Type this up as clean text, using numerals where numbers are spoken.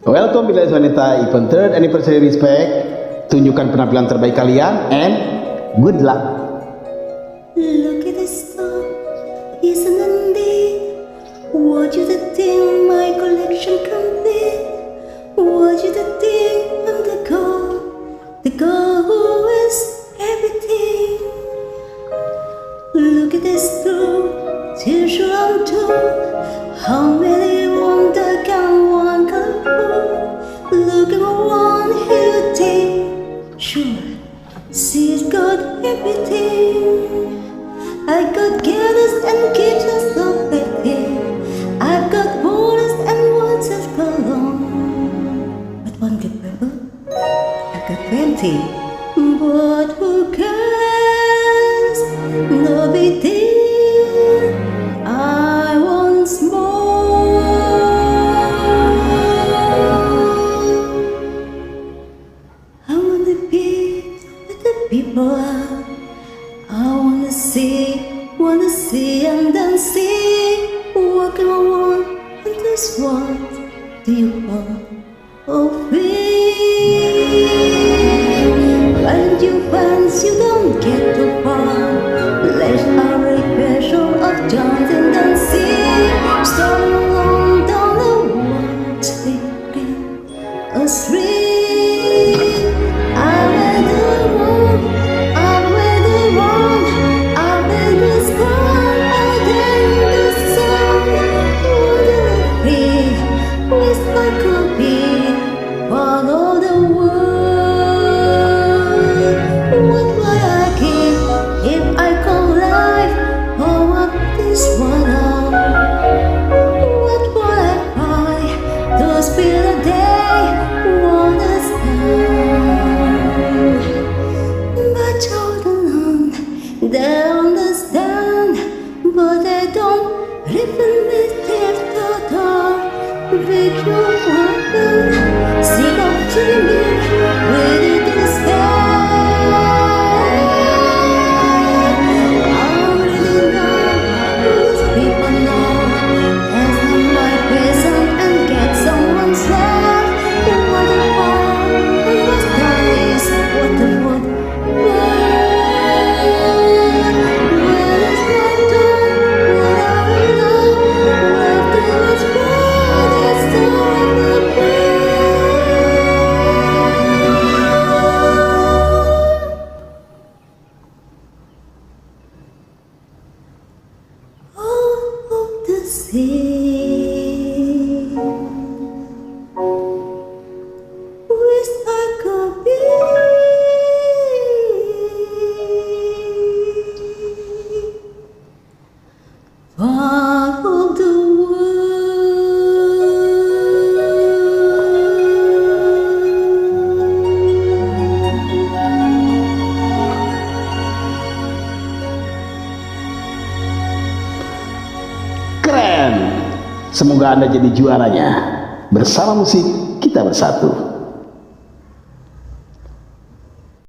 Welcome Bilas Wanita event 3rd anniversary respect. Tunjukkan penampilan terbaik kalian and good luck. Look at this stuff, isn't it? What you think my collection complete? What you think I'm the girl who is everything. Look at this stuff, tissue on top. How many want the gun one color? Look at one here take. Sure, she's got everything. I got gators and kitchens of baby. I've got borders and waters cologne. But one good pepper, I've got plenty. But who cares? No big deal. I want more. I wanna be with the people. I wanna see and then see. What can I want and this what do you want of me? Once you don't get too far, let's hurry special of giants and then see. Starting along down the one sleeping a street. I read the wrong, I read the wrong, I read the sky, I read the sun. Wonder if we wish I could be follow the world. What will I give if I call life for what this world? What will I buy to spend a day on the sky? But children, they understand, but they don't even live the dark. With your weapon, sick of dreaming, ready to stand. Wish I could be part of the Keren. Semoga Anda jadi juaranya. Bersama musik kita bersatu.